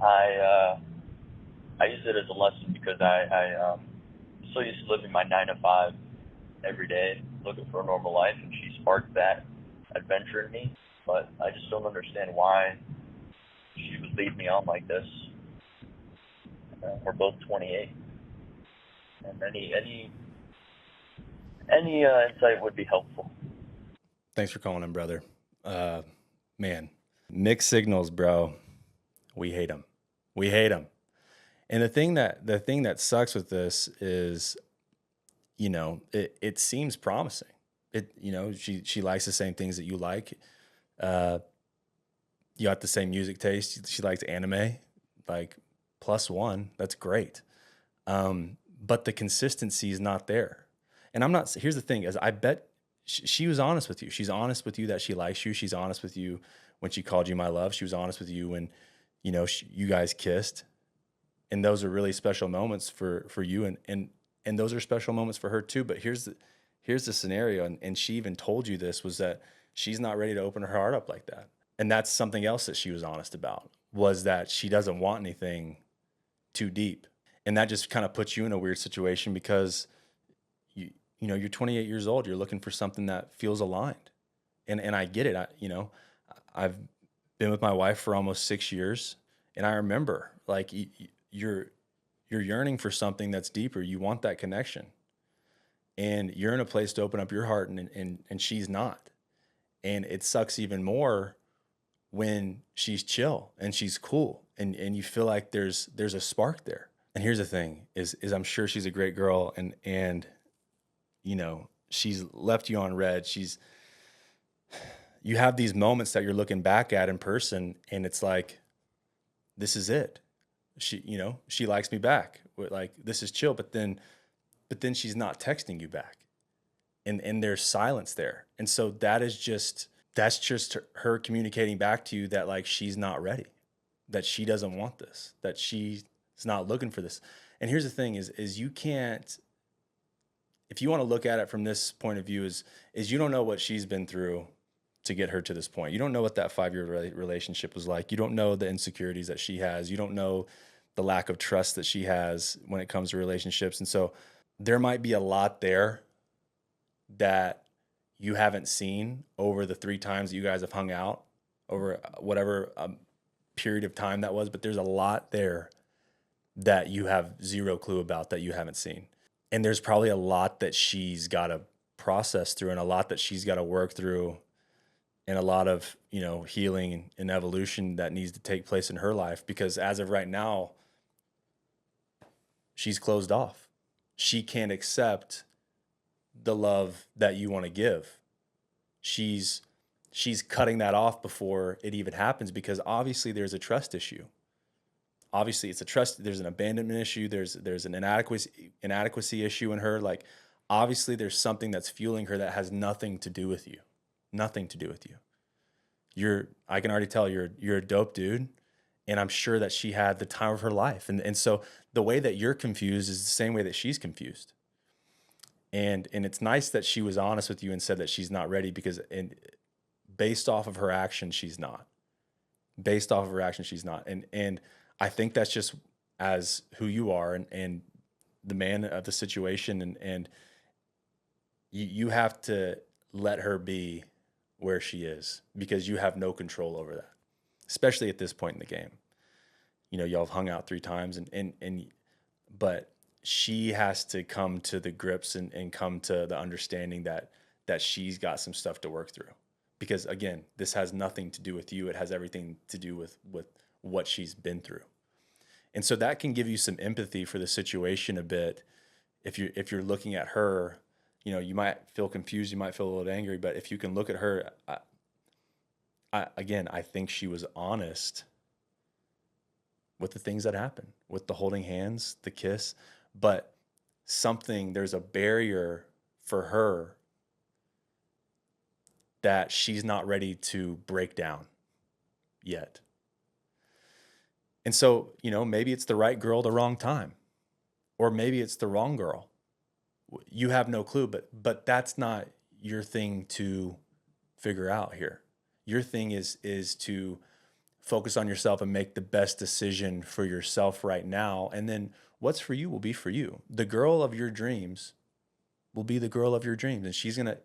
I use it as a lesson because I so used to living my 9 to 5 every day, looking for a normal life, and she sparked that adventure in me. But I just don't understand why she would lead me on like this. We're both 28, and any insight would be helpful. Thanks for calling in, brother. Man, mixed signals, bro. We hate them. We hate them. And the thing that sucks with this is, it seems promising. She likes the same things that you like. You got the same music taste. She likes anime, +1. That's great. But the consistency is not there. And here's the thing is I bet she was honest with you. She's honest with you that she likes you. She's honest with you when she called you my love. She was honest with you when, you guys kissed. And those are really special moments for you. And those are special moments for her too. But here's the scenario. And she even told you this, was that she's not ready to open her heart up like that. And that's something else that she was honest about, was that she doesn't want anything too deep. And that just kind of puts you in a weird situation because you're 28 years old. You're looking for something that feels aligned. And I get it. I've been with my wife for almost 6 years. And I remember you're yearning for something that's deeper. You want that connection. And you're in a place to open up your heart and she's not. And it sucks even more when she's chill and she's cool and you feel like there's a spark there. And here's the thing is I'm sure she's a great girl and she's left you on red. You have these moments that you're looking back at in person and it's like, this is it. She likes me back. This is chill, but then she's not texting you back and there's silence there. And so that's just her communicating back to you that she's not ready, that she doesn't want this, that she's not looking for this. And here's the thing is you can't, if you want to look at it from this point of view is you don't know what she's been through to get her to this point. You don't know what that 5-year relationship was like. You don't know the insecurities that she has. You don't know the lack of trust that she has when it comes to relationships. And so there might be a lot there that you haven't seen over the 3 times that you guys have hung out over whatever period of time that was. But there's a lot there that you have zero clue about that you haven't seen. And there's probably a lot that she's got to process through and a lot that she's got to work through and a lot of, healing and evolution that needs to take place in her life, because as of right now, she's closed off. She can't accept the love that you want to give. she's cutting that off before it even happens, because obviously there's a trust issue. Obviously it's a trust, there's an abandonment issue, there's an inadequacy issue in her. Like, obviously there's something that's fueling her that has nothing to do with you. Nothing to do with you. I can already tell you're a dope dude, and I'm sure that she had the time of her life. And so the way that you're confused is the same way that she's confused. And it's nice that she was honest with you and said that she's not ready, because based off of her action, she's not. Based off of her action, she's not. And I think that's just as who you are and the man of the situation, and you have to let her be where she is, because you have no control over that, especially at this point in the game. You know, y'all have hung out 3 times, but she has to come to the grips and come to the understanding that she's got some stuff to work through. Because again, this has nothing to do with you. It has everything to do with what she's been through. And so that can give you some empathy for the situation a bit. If you're looking at her, you know, you might feel confused, you might feel a little angry, but if you can look at her, I think she was honest with the things that happened, with the holding hands, the kiss, but there's a barrier for her that she's not ready to break down yet. And so, you know, maybe it's the right girl, the wrong time, or maybe it's the wrong girl. You have no clue, but that's not your thing to figure out here. Your thing is to focus on yourself and make the best decision for yourself right now. And then what's for you will be for you. The girl of your dreams will be the girl of your dreams, and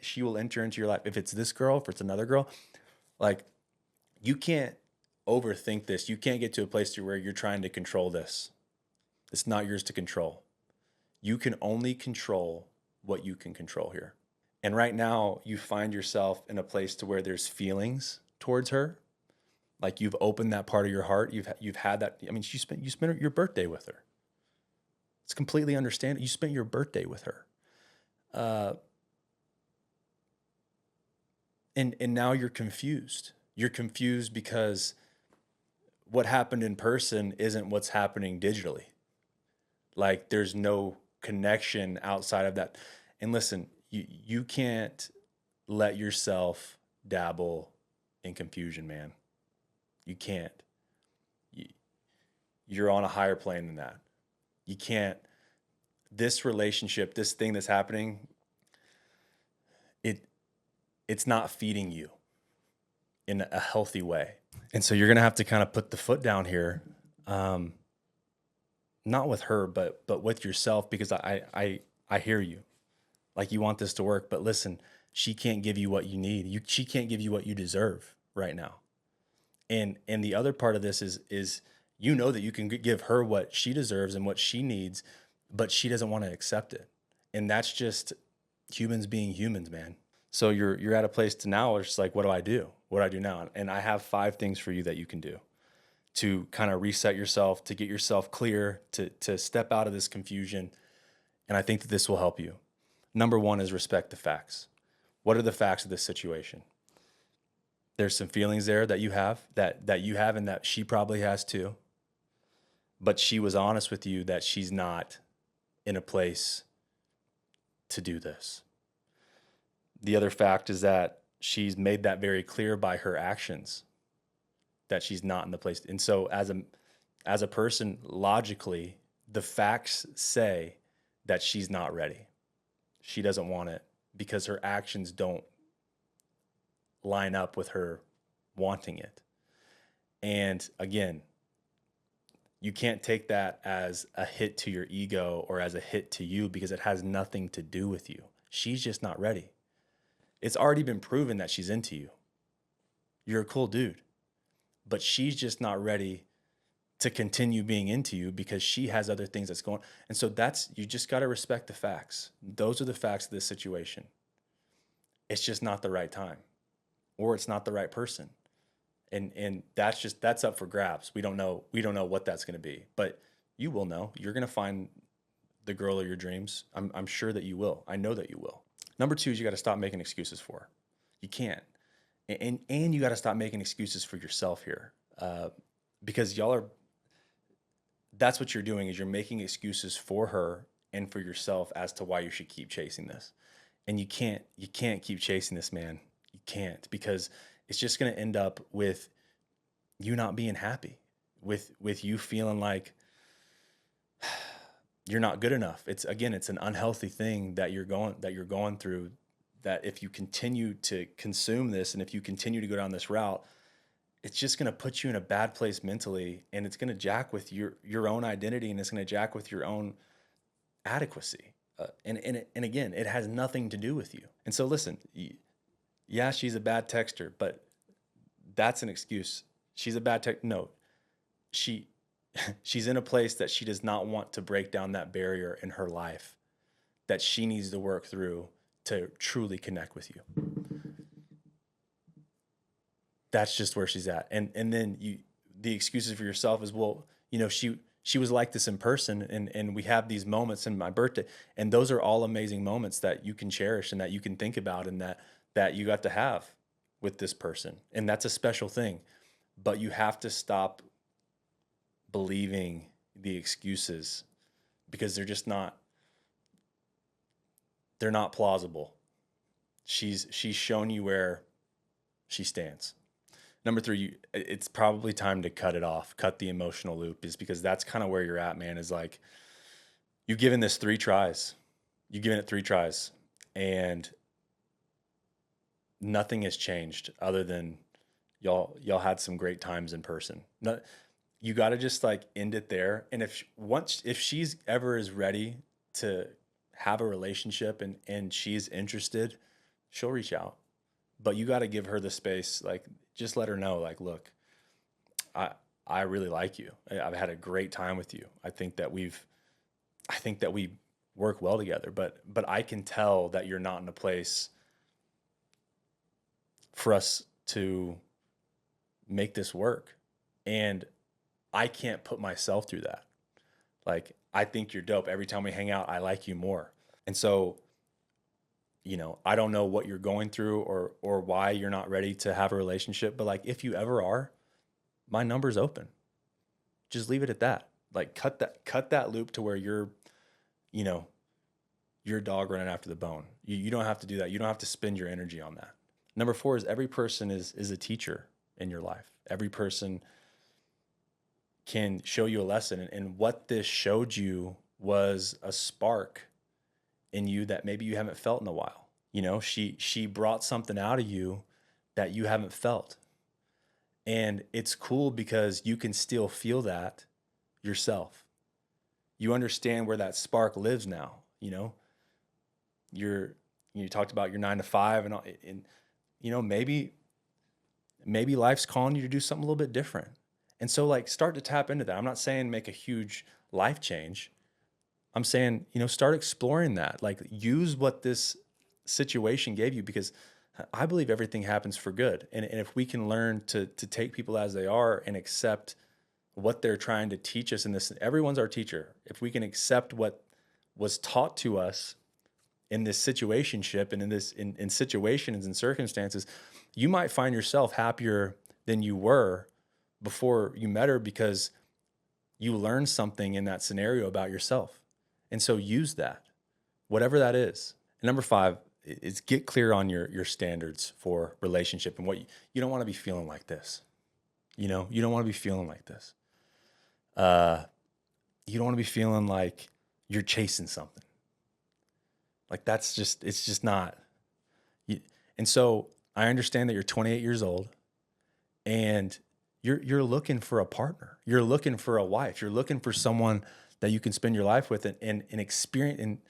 she will enter into your life. If it's this girl, if it's another girl, like, you can't overthink this. You can't get to a place to where you're trying to control this. It's not yours to control. You can only control what you can control here. And right now you find yourself in a place to where there's feelings towards her. Like, you've opened that part of your heart. You've had that. I mean, you spent your birthday with her. It's completely understandable. You spent your birthday with her. And now you're confused. You're confused because what happened in person isn't what's happening digitally. Like, there's no connection outside of that. And listen, you can't let yourself dabble in confusion, man. You can't. You're on a higher plane than that. You can't. This relationship, this thing that's happening, it's not feeding you in a healthy way. And so you're going to have to kind of put the foot down here. Not with her, but with yourself, because I hear you. Like, you want this to work, but listen, she can't give you what you need. She can't give you what you deserve right now. And the other part of this is you know that you can give her what she deserves and what she needs, but she doesn't want to accept it. And that's just humans being humans, man. So you're at a place to now where it's just like, what do I do? What do I do now? And I have 5 things for you that you can do to kind of reset yourself, to get yourself clear, to step out of this confusion. And I think that this will help you. Number 1 is respect the facts. What are the facts of this situation? There's some feelings there that you have, that you have, and that she probably has too. But she was honest with you that she's not in a place to do this. The other fact is that she's made that very clear by her actions, that she's not in the place. And so as a person, logically, the facts say that she's not ready. She doesn't want it because her actions don't line up with her wanting it. And again, you can't take that as a hit to your ego or as a hit to you, because it has nothing to do with you. She's just not ready. It's already been proven that she's into you. You're a cool dude, but she's just not ready to continue being into you because she has other things that's going on. And so you just got to respect the facts. Those are the facts of this situation. It's just not the right time, or it's not the right person. And that's up for grabs. We don't know what that's going to be, but you will know. You're going to find the girl of your dreams. I'm sure that you will. I know that you will. Number 2 is you got to stop making excuses for her. You can't. And you got to stop making excuses for yourself here, because that's what you're doing, is you're making excuses for her and for yourself as to why you should keep chasing this. And you can't keep chasing this, man. You can't, because it's just going to end up with you not being happy, with you feeling like you're not good enough. It's an unhealthy thing that you're going through, that if you continue to consume this and if you continue to go down this route, it's just going to put you in a bad place mentally, and it's going to jack with your own identity, and it's going to jack with your own adequacy. And again, it has nothing to do with you. And so listen, yeah, she's a bad texter, but that's an excuse. She's a bad text. No, she's in a place that she does not want to break down that barrier in her life that she needs to work through to truly connect with you. That's just where she's at. And then the excuses for yourself is, well, she was like this in person, and we have these moments in my birthday, and those are all amazing moments that you can cherish and that you can think about, and that you got to have with this person. And that's a special thing. But you have to stop believing the excuses, because they're not plausible. She's shown you where she stands. Number 3, it's probably time to cut it off, cut the emotional loop, is because that's kind of where you're at, man. Is like, you've given this 3 tries. You've given it 3 tries, and nothing has changed other than y'all had some great times in person. You got to just like end it there. And if she's ever is ready to have a relationship and she's interested, she'll reach out. But you got to give her the space. Like, just let her know, like, look, I really like you. I've had a great time with you. I think that we work well together, but I can tell that you're not in a place for us to make this work. And I can't put myself through that. Like, I think you're dope. Every time we hang out, I like you more. And so, I don't know what you're going through or why you're not ready to have a relationship, but like, if you ever are, my number's open. Just leave it at that. Like, cut that loop to where you're dog running after the bone. You don't have to do that. You don't have to spend your energy on that. Number 4 is every person is a teacher in your life. Every person can show you a lesson. And what this showed you was a spark in you that maybe you haven't felt in a while. She brought something out of you that you haven't felt. And it's cool because you can still feel that yourself. You understand where that spark lives now. You talked about your 9 to 5 and maybe life's calling you to do something a little bit different. And so, like, start to tap into that. I'm not saying make a huge life change. I'm saying, start exploring that. Like, use what this situation gave you, because I believe everything happens for good. And if we can learn to take people as they are and accept what they're trying to teach us in this, everyone's our teacher. If we can accept what was taught to us in this situationship and in situations and circumstances, you might find yourself happier than you were before you met her, because you learned something in that scenario about yourself. And so use that, whatever that is. And number 5 is get clear on your standards for relationship and what you don't want to be feeling like this. You don't want to be feeling like this. You don't want to be feeling like you're chasing something. Like, it's just not. And so I understand that you're 28 years old and you're looking for a partner. You're looking for a wife. You're looking for someone that you can spend your life with and experience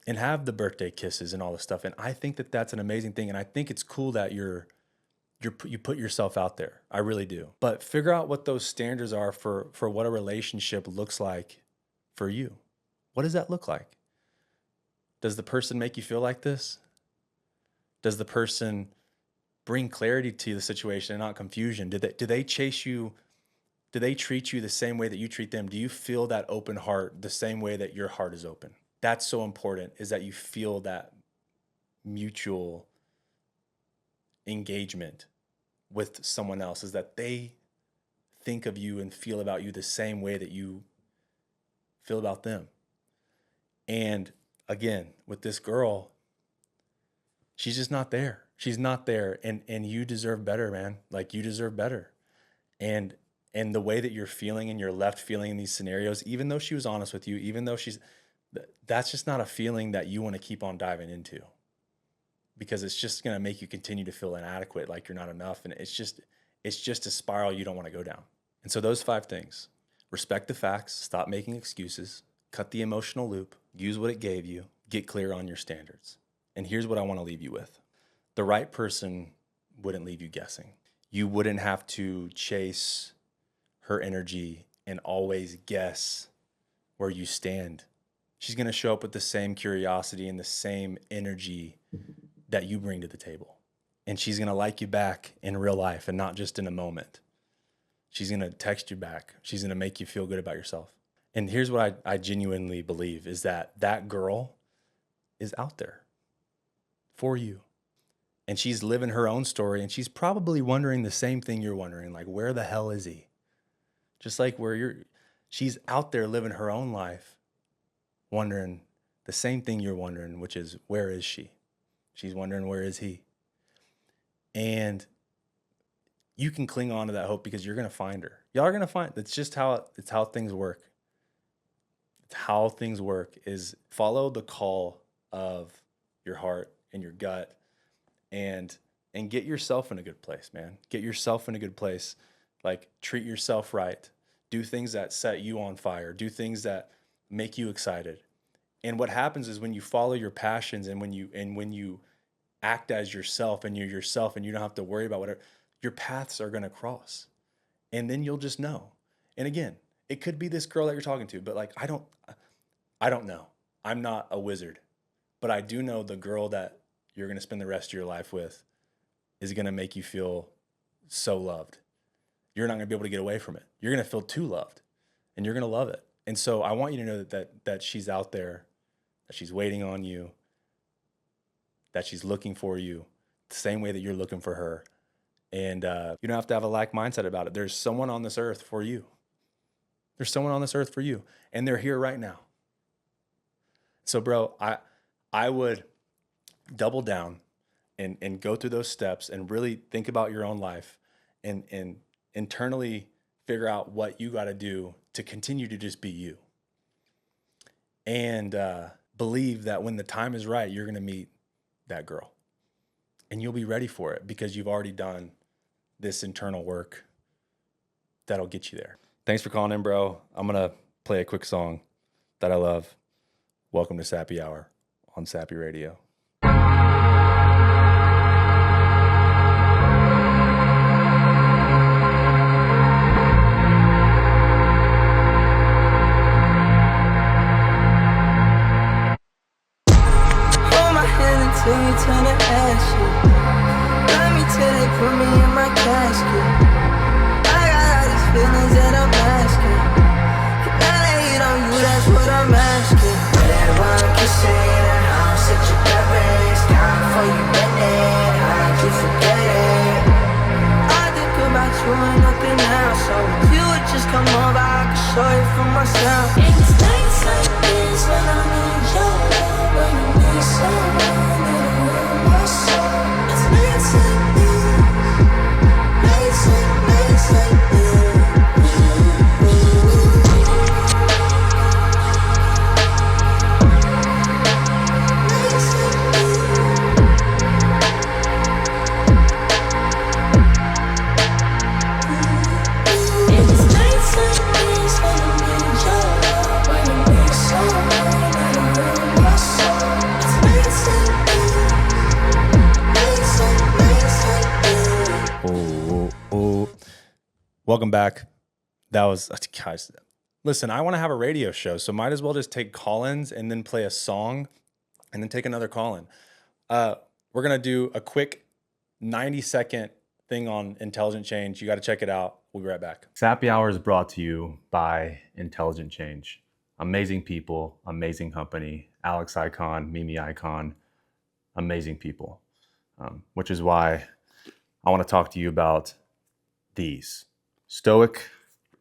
and have the birthday kisses and all this stuff. And I think that that's an amazing thing. And I think it's cool that you put yourself out there. I really do. But figure out what those standards are for what a relationship looks like for you. What does that look like? Does the person make you feel like this? Does the person bring clarity to the situation and not confusion? Do they chase you? Do they treat you the same way that you treat them? Do you feel that open heart the same way that your heart is open? That's so important, is that you feel that mutual engagement with someone else is that they think of you and feel about you the same way that you feel about them. And again, with this girl, she's just not there. She's not there. And you deserve better, man. Like, you deserve better. And the way that you're feeling and you're left feeling in these scenarios, even though she was honest with you, even though that's just not a feeling that you want to keep on diving into, because it's just going to make you continue to feel inadequate, like you're not enough. And it's just a spiral you don't want to go down. And so those 5 things: respect the facts, stop making excuses, cut the emotional loop, use what it gave you, get clear on your standards. And here's what I want to leave you with. The right person wouldn't leave you guessing. You wouldn't have to chase her energy and always guess where you stand. She's going to show up with the same curiosity and the same energy that you bring to the table. And she's going to like you back in real life and not just in a moment. She's going to text you back. She's going to make you feel good about yourself. And here's what I genuinely believe is that girl is out there for you. And she's living her own story, and she's probably wondering the same thing you're wondering, like, where the hell is he? Just like she's out there living her own life, wondering the same thing you're wondering, which is, where is she? She's wondering, where is he? And you can cling on to that hope because you're going to find her. Y'all are going to find, it's how things work. It's how things work is follow the call of your heart and your gut and get yourself in a good place, man. Get yourself in a good place. Like, treat yourself right. Do things that set you on fire. Do things that make you excited. And what happens is when you follow your passions and when you act as yourself and you're yourself and you don't have to worry about whatever, your paths are going to cross. And then you'll just know. And again, it could be this girl that you're talking to, but like, I don't know. I'm not a wizard, but I do know the girl that you're going to spend the rest of your life with is going to make you feel so loved. You're not going to be able to get away from it. You're going to feel too loved and you're going to love it. And so I want you to know that she's out there, that she's waiting on you, that she's looking for you the same way that you're looking for her. And you don't have to have a lack mindset about it. There's someone on this earth for you. There's someone on this earth for you, and they're here right now. So, bro, I would double down and go through those steps and really think about your own life and internally figure out what you got to do to continue to just be you. And believe that when the time is right, you're going to meet that girl. And you'll be ready for it because you've already done this internal work that'll get you there. Thanks for calling in, bro. I'm going to play a quick song that I love. Welcome to Sappy Hour on Sappy Radio. Till you turn to ashes. Love me till they put me in my casket. I got all these feelings that I'm asking. Now they hate on you, that's what I'm asking. Whatever I can say in the house at your parents. Time for you been there, how'd you forget it? I think about you and nothing else. So if you would just come over, I could show you for myself. It's nights like this when I'm in your love, when you need someone. Welcome back. That was, guys, listen, I want to have a radio show, so might as well just take call-ins and then play a song and then take another call-in. We're going to do a quick 90-second thing on Intelligent Change. You got to check it out. We'll be right back. Sappy Hour is brought to you by Intelligent Change. Amazing people, amazing company. Alex Icon, Mimi Icon, amazing people, which is why I want to talk to you about these stoic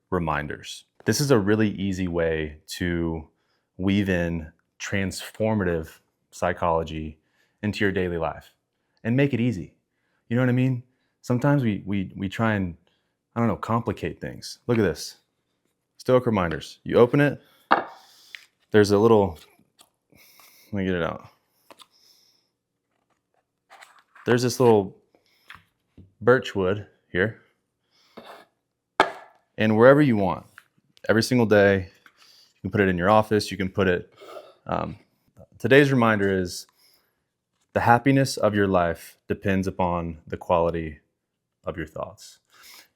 reminders. This is a really easy way to weave in transformative psychology into your daily life and make it easy. You know what I mean? Sometimes we try and, I don't know, complicate things. Look at this. Stoic reminders. You open it, there's a little, let me get it out. There's this little birch wood here. And wherever you want, every single day, you can put it in your office, you can put it, today's reminder is the happiness of your life depends upon the quality of your thoughts.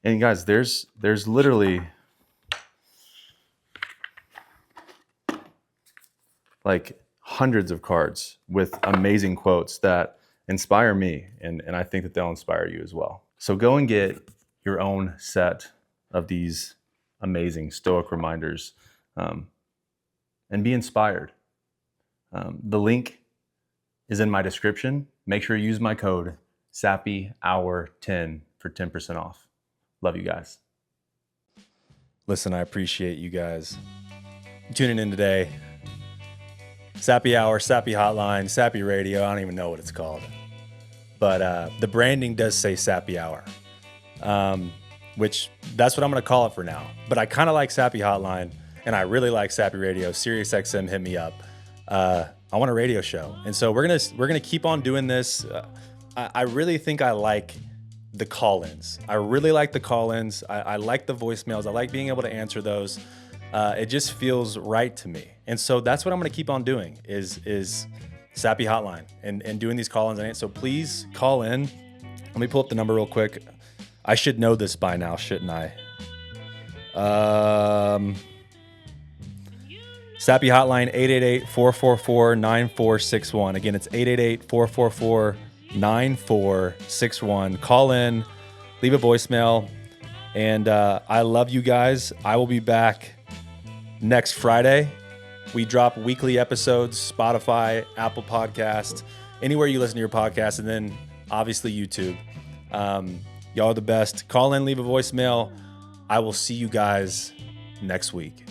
And guys, there's literally like hundreds of cards with amazing quotes that inspire me, and I think that they'll inspire you as well. So go and get your own set of these amazing stoic reminders and be inspired. The link is in my description. Make sure you use my code SAPPYHOUR10 for 10% off. Love you guys. Listen, I appreciate you guys tuning in today. Sappy Hour, Sappy Hotline, Sappy Radio. I don't even know what it's called. But the branding does say Sappy Hour, which that's what I'm going to call it for now. But I kind of like Sappy Hotline, and I really like Sappy Radio. SiriusXM hit me up. I want a radio show. And so we're gonna keep on doing this. I really think I like the call-ins. I really like the call-ins. I like the voicemails. I like being able to answer those. It just feels right to me. And so that's what I'm gonna keep on doing is Sappy Hotline and doing these call-ins. And so please call in. Let me pull up the number real quick. I should know this by now, shouldn't I? Sappy Hotline, 888-444-9461. Again, it's 888-444-9461. Call in, leave a voicemail, and I love you guys. I will be back next Friday. We drop weekly episodes, Spotify, Apple Podcasts, anywhere you listen to your podcast, and then obviously YouTube. Y'all are the best. Call in, leave a voicemail. I will see you guys next week.